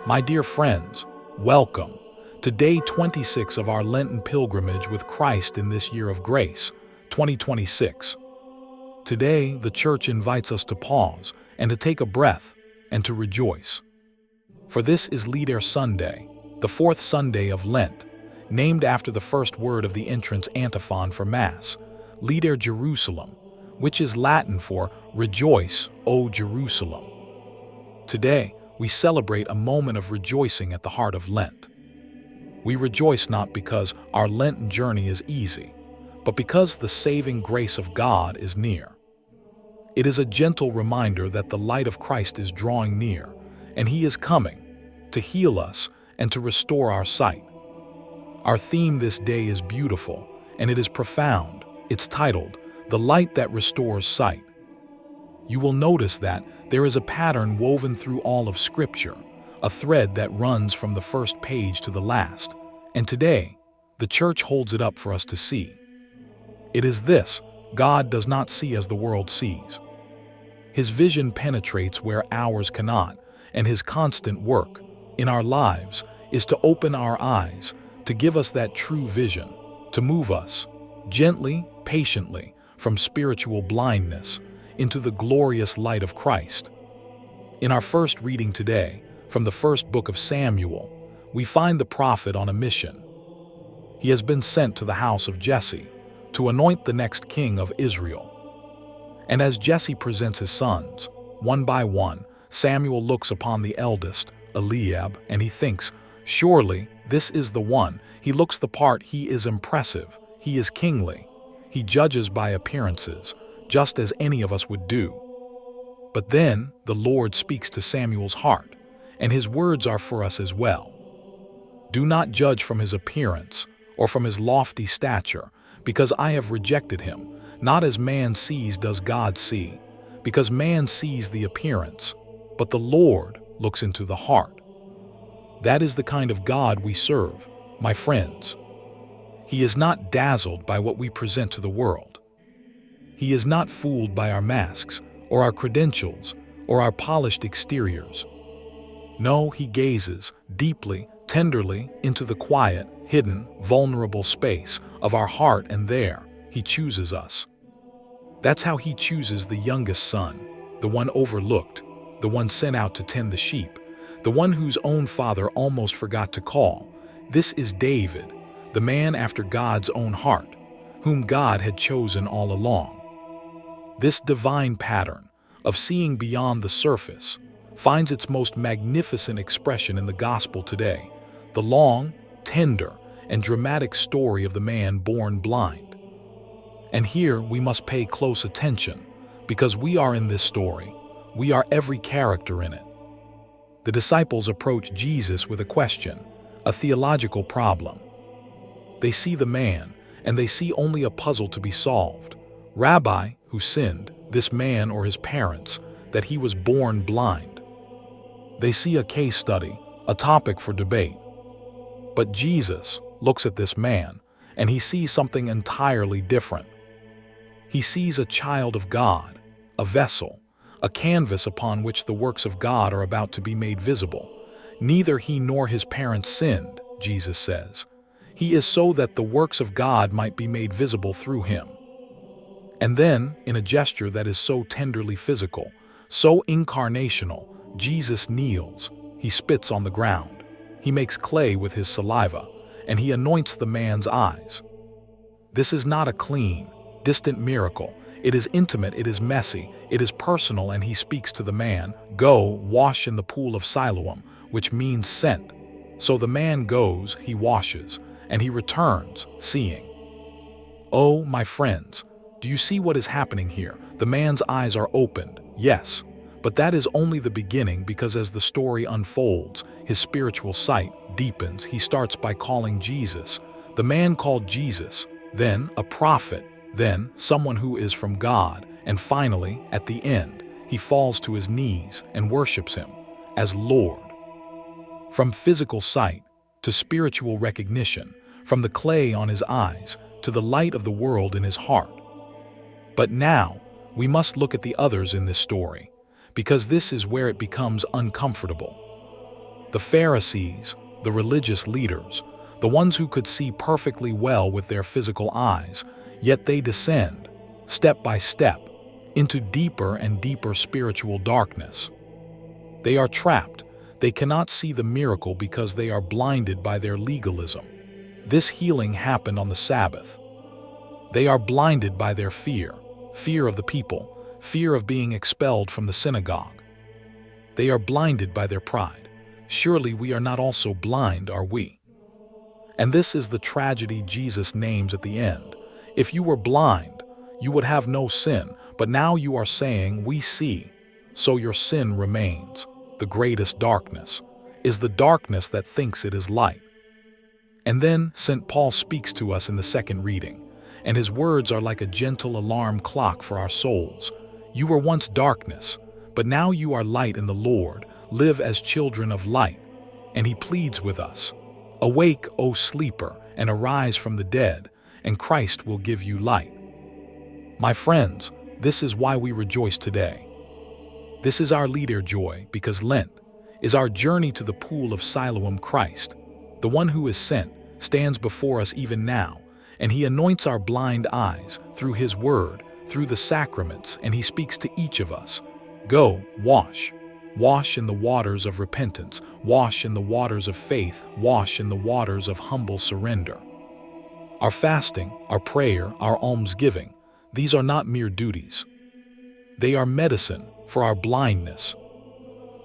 My dear friends, welcome to day 26 of our Lenten Pilgrimage with Christ in this year of grace, 2026. Today, the Church invites us to pause and to take a breath and to rejoice. For this is Laetare Sunday, the fourth Sunday of Lent, named after the first word of the entrance antiphon for Mass, Laetare Jerusalem, which is Latin for Rejoice, O Jerusalem. Today, we celebrate a moment of rejoicing at the heart of Lent. We rejoice not because our Lenten journey is easy, but because the saving grace of God is near. It is a gentle reminder that the light of Christ is drawing near, and He is coming to heal us and to restore our sight. Our theme this day is beautiful, and it is profound. It's titled, The Light That Restores Sight. You will notice that there is a pattern woven through all of Scripture, a thread that runs from the first page to the last, and today, the Church holds it up for us to see. It is this: God does not see as the world sees. His vision penetrates where ours cannot, and His constant work in our lives is to open our eyes, to give us that true vision, to move us gently, patiently, from spiritual blindness into the glorious light of Christ. In our first reading today, from the first book of Samuel, we find the prophet on a mission. He has been sent to the house of Jesse to anoint the next king of Israel. And as Jesse presents his sons, one by one, Samuel looks upon the eldest, Eliab, and he thinks, surely this is the one. He looks the part. He is impressive. He is kingly. He judges by appearances, just as any of us would do. But then the Lord speaks to Samuel's heart, and His words are for us as well. Do not judge from his appearance or from his lofty stature, because I have rejected him. Not as man sees does God see, because man sees the appearance, but the Lord looks into the heart. That is the kind of God we serve, my friends. He is not dazzled by what we present to the world. He is not fooled by our masks, or our credentials, or our polished exteriors. No, He gazes deeply, tenderly into the quiet, hidden, vulnerable space of our heart, and there He chooses us. That's how He chooses the youngest son, the one overlooked, the one sent out to tend the sheep, the one whose own father almost forgot to call. This is David, the man after God's own heart, whom God had chosen all along. This divine pattern of seeing beyond the surface finds its most magnificent expression in the gospel today, the long, tender, and dramatic story of the man born blind. And here we must pay close attention, because we are in this story. We are every character in it. The disciples approach Jesus with a question, a theological problem. They see the man, and they see only a puzzle to be solved. Rabbi, who sinned, this man or his parents, that he was born blind? They see a case study, a topic for debate. But Jesus looks at this man, and He sees something entirely different. He sees a child of God, a vessel, a canvas upon which the works of God are about to be made visible. Neither he nor his parents sinned, Jesus says. He is so that the works of God might be made visible through him. And then, in a gesture that is so tenderly physical, so incarnational, Jesus kneels. He spits on the ground. He makes clay with His saliva, and He anoints the man's eyes. This is not a clean, distant miracle. It is intimate, it is messy, it is personal, and He speaks to the man, "Go, wash in the pool of Siloam," which means sent. So the man goes, he washes, and he returns, seeing. Oh, my friends, do you see what is happening here? The man's eyes are opened, yes, but that is only the beginning, because as the story unfolds, his spiritual sight deepens. He starts by calling Jesus, the man called Jesus, then a prophet, then someone who is from God, and finally, at the end, he falls to his knees and worships Him as Lord. From physical sight to spiritual recognition, from the clay on his eyes to the light of the world in his heart. But now, we must look at the others in this story, because this is where it becomes uncomfortable. The Pharisees, the religious leaders, the ones who could see perfectly well with their physical eyes, yet they descend, step by step, into deeper and deeper spiritual darkness. They are trapped. They cannot see the miracle because they are blinded by their legalism. This healing happened on the Sabbath. They are blinded by their fear of the people, fear of being expelled from the synagogue. They are blinded by their pride. Surely we are not also blind, are we? And this is the tragedy Jesus names at the end. If you were blind, you would have no sin, but now you are saying, we see, so your sin remains. The greatest darkness is the darkness that thinks it is light. And then St. Paul speaks to us in the second reading, and his words are like a gentle alarm clock for our souls. You were once darkness, but now you are light in the Lord. Live as children of light. And he pleads with us, awake, O sleeper, and arise from the dead, and Christ will give you light. My friends, this is why we rejoice today. This is our Laetare joy, because Lent is our journey to the pool of Siloam. Christ, the one who is sent, stands before us even now, and he anoints our blind eyes through his word, through the sacraments, and he speaks to each of us. Go, wash. Wash in the waters of repentance. Wash in the waters of faith. Wash in the waters of humble surrender. Our fasting, our prayer, our almsgiving, these are not mere duties. They are medicine for our blindness.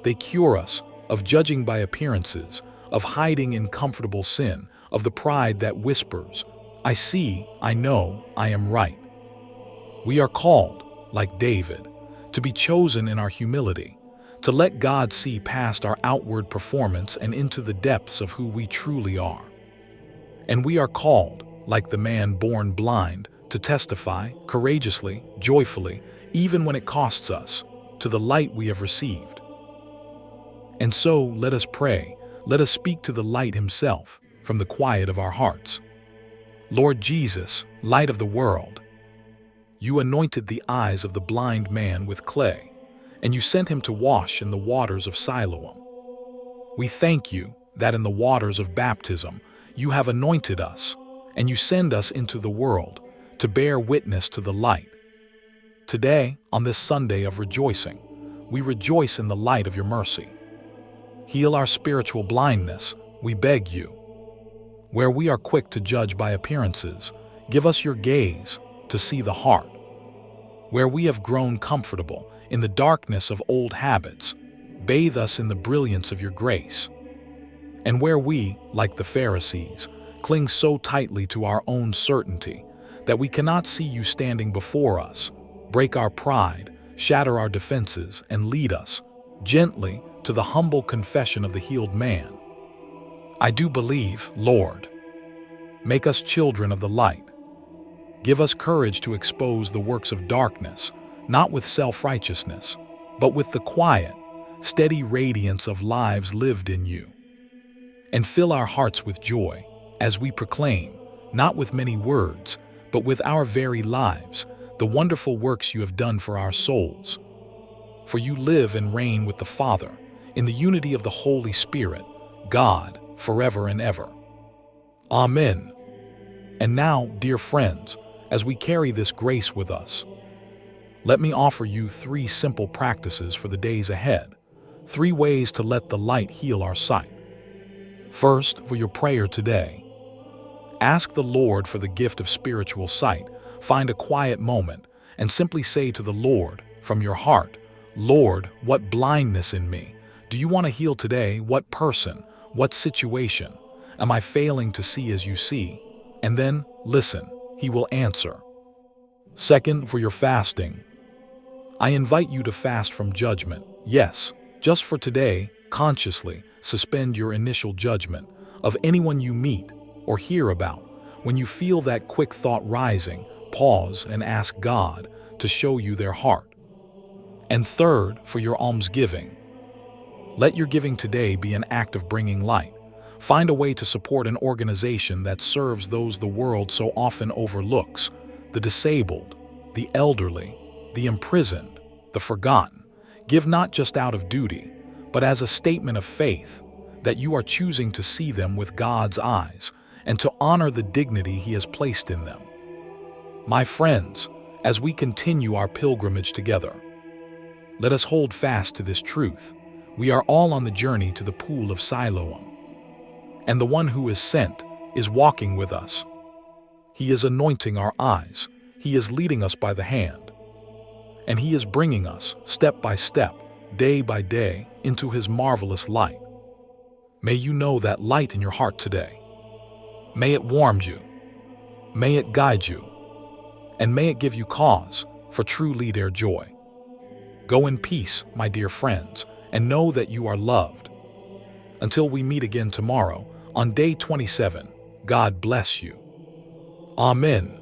They cure us of judging by appearances, of hiding in comfortable sin, of the pride that whispers, I see, I know, I am right. We are called, like David, to be chosen in our humility, to let God see past our outward performance and into the depths of who we truly are. And we are called, like the man born blind, to testify courageously, joyfully, even when it costs us, to the light we have received. And so let us pray, let us speak to the light himself from the quiet of our hearts. Lord Jesus, light of the world, you anointed the eyes of the blind man with clay, and you sent him to wash in the waters of Siloam. We thank you that in the waters of baptism you have anointed us, and you send us into the world to bear witness to the light. Today, on this Sunday of rejoicing, we rejoice in the light of your mercy. Heal our spiritual blindness, we beg you. Where we are quick to judge by appearances, give us your gaze to see the heart. Where we have grown comfortable in the darkness of old habits, bathe us in the brilliance of your grace. And where we, like the Pharisees, cling so tightly to our own certainty that we cannot see you standing before us, break our pride, shatter our defenses, and lead us gently to the humble confession of the healed man. I do believe, Lord. Make us children of the light. Give us courage to expose the works of darkness, not with self-righteousness, but with the quiet, steady radiance of lives lived in you. And fill our hearts with joy as we proclaim, not with many words, but with our very lives, the wonderful works you have done for our souls. For you live and reign with the Father, in the unity of the Holy Spirit, God, forever and ever. Amen. And now, dear friends, as we carry this grace with us, let me offer you 3 simple practices for the days ahead, 3 ways to let the light heal our sight. First, for your prayer today, ask the Lord for the gift of spiritual sight. Find a quiet moment and simply say to the Lord from your heart, Lord, what blindness in me do you want to heal today? What person, what situation am I failing to see as you see? And then listen, he will answer. Second, for your fasting, I invite you to fast from judgment. Yes, just for today, consciously suspend your initial judgment of anyone you meet or hear about. When you feel that quick thought rising, pause and ask God to show you their heart. And third, for your almsgiving, let your giving today be an act of bringing light. Find a way to support an organization that serves those the world so often overlooks, the disabled, the elderly, the imprisoned, the forgotten. Give not just out of duty, but as a statement of faith. that you are choosing to see them with God's eyes and to honor the dignity He has placed in them. My friends, as we continue our pilgrimage together, let us hold fast to this truth. We are all on the journey to the pool of Siloam, and the one who is sent is walking with us. He is anointing our eyes, He is leading us by the hand, and He is bringing us, step by step, day by day, into His marvelous light. May you know that light in your heart today. May it warm you, may it guide you, and may it give you cause for true Laetare joy. Go in peace, my dear friends, and know that you are loved. Until we meet again tomorrow, on day 27, God bless you. Amen.